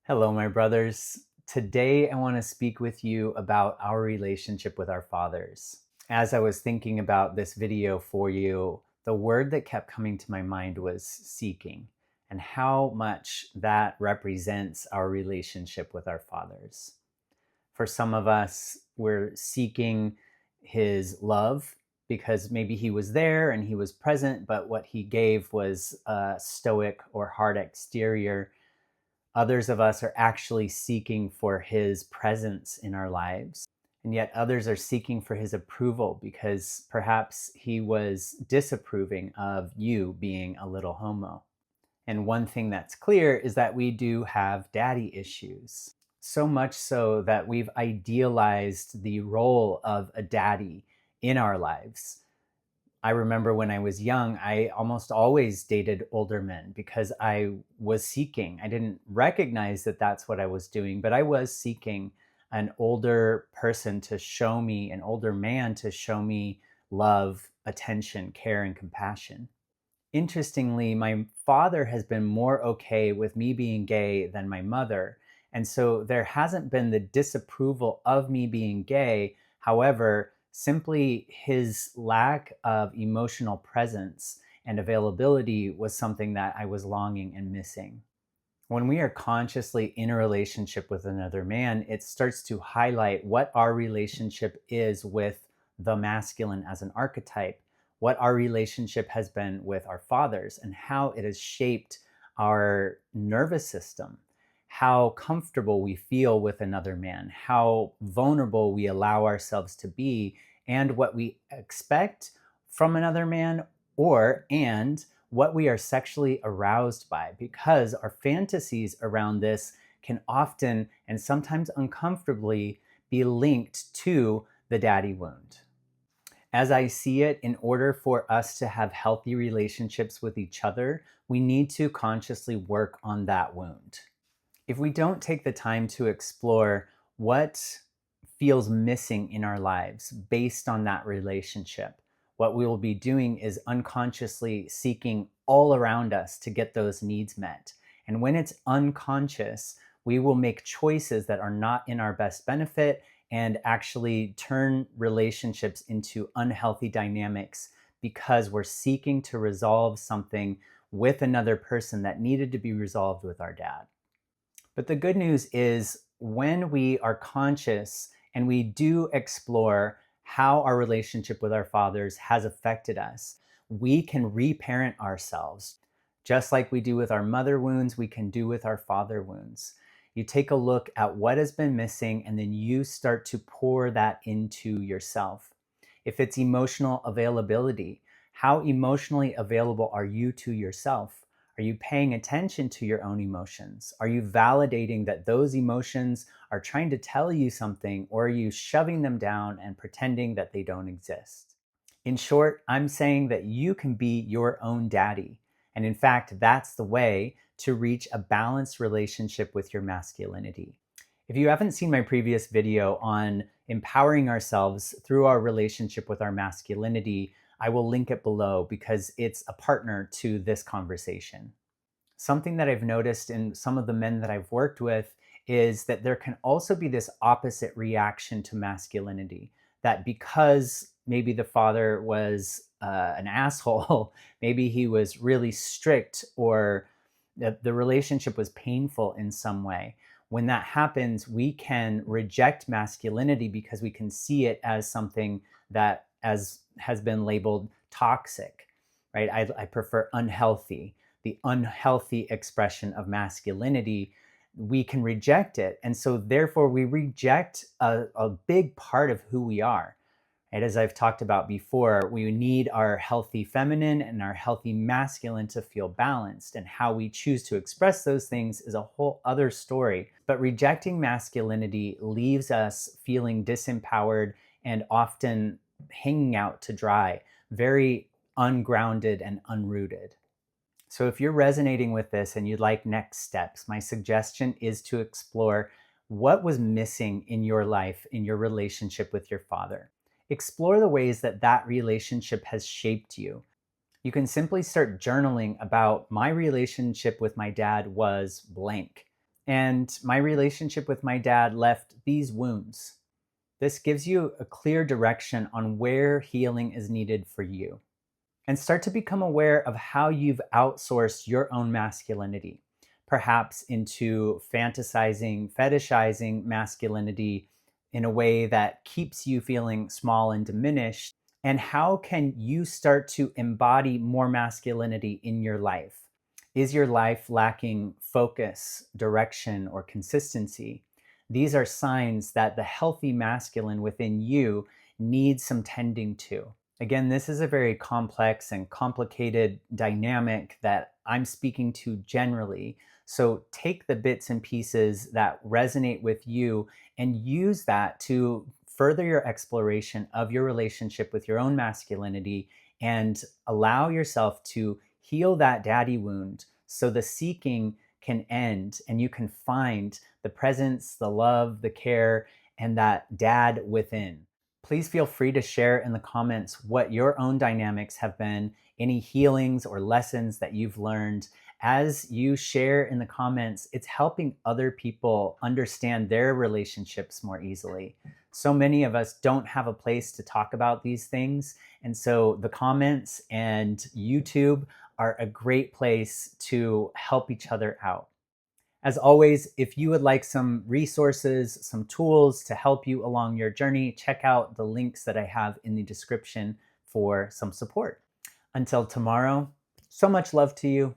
Hello, my brothers. Today, I want to speak with you about our relationship with our fathers. As I was thinking about this video for you, the word that kept coming to my mind was seeking, and how much that represents our relationship with our fathers. For some of us, we're seeking his love because maybe he was there and he was present, but what he gave was a stoic or hard exterior. Others of us are actually seeking for his presence in our lives. And yet others are seeking for his approval because perhaps he was disapproving of you being a little homo. And one thing that's clear is that we do have daddy issues. So much so that we've idealized the role of a daddy in our lives. I remember when I was young, I almost always dated older men because I was seeking. I didn't recognize that that's what I was doing, but I was seeking an older person to show me, an older man to show me love, attention, care, and compassion. Interestingly, my father has been more okay with me being gay than my mother. And so there hasn't been the disapproval of me being gay. However, simply his lack of emotional presence and availability was something that I was longing and missing. When we are consciously in a relationship with another man, it starts to highlight what our relationship is with the masculine as an archetype, what our relationship has been with our fathers, and how it has shaped our nervous system, how comfortable we feel with another man, how vulnerable we allow ourselves to be, and what we expect from another man, and what we are sexually aroused by, because our fantasies around this can often and sometimes uncomfortably be linked to the daddy wound. As I see it, in order for us to have healthy relationships with each other, we need to consciously work on that wound. If we don't take the time to explore what feels missing in our lives based on that relationship, what we will be doing is unconsciously seeking all around us to get those needs met. And when it's unconscious, we will make choices that are not in our best benefit and actually turn relationships into unhealthy dynamics because we're seeking to resolve something with another person that needed to be resolved with our dad. But the good news is when we are conscious and we do explore how our relationship with our fathers has affected us, we can reparent ourselves. Just like we do with our mother wounds, we can do with our father wounds. You take a look at what has been missing, and then you start to pour that into yourself. If it's emotional availability, how emotionally available are you to yourself? Are you paying attention to your own emotions? Are you validating that those emotions are trying to tell you something, or are you shoving them down and pretending that they don't exist? In short, I'm saying that you can be your own daddy. And in fact, that's the way to reach a balanced relationship with your masculinity. If you haven't seen my previous video on empowering ourselves through our relationship with our masculinity, I will link it below because it's a partner to this conversation. Something that I've noticed in some of the men that I've worked with is that there can also be this opposite reaction to masculinity. That because maybe the father was an asshole, maybe he was really strict, or the relationship was painful in some way. When that happens, we can reject masculinity because we can see it as something that as has been labeled toxic, right? I prefer unhealthy, the unhealthy expression of masculinity. We can reject it. And so therefore we reject a big part of who we are. And as I've talked about before, we need our healthy feminine and our healthy masculine to feel balanced. And how we choose to express those things is a whole other story. But rejecting masculinity leaves us feeling disempowered and often hanging out to dry, very ungrounded and unrooted. So if you're resonating with this and you'd like next steps, my suggestion is to explore what was missing in your life, in your relationship with your father. Explore the ways that that relationship has shaped you. You can simply start journaling about my relationship with my dad was blank. And my relationship with my dad left these wounds. This gives you a clear direction on where healing is needed for you. And start to become aware of how you've outsourced your own masculinity, perhaps into fantasizing, fetishizing masculinity in a way that keeps you feeling small and diminished. And how can you start to embody more masculinity in your life? Is your life lacking focus, direction, or consistency? These are signs that the healthy masculine within you needs some tending to. Again, this is a very complex and complicated dynamic that I'm speaking to generally. So take the bits and pieces that resonate with you and use that to further your exploration of your relationship with your own masculinity and allow yourself to heal that daddy wound so the seeking can end and you can find the presence, the love, the care, and that dad within. Please feel free to share in the comments what your own dynamics have been, any healings or lessons that you've learned. As you share in the comments, it's helping other people understand their relationships more easily. So many of us don't have a place to talk about these things. And so the comments and YouTube are a great place to help each other out. As always, if you would like some resources, some tools to help you along your journey, check out the links that I have in the description for some support. Until tomorrow, so much love to you.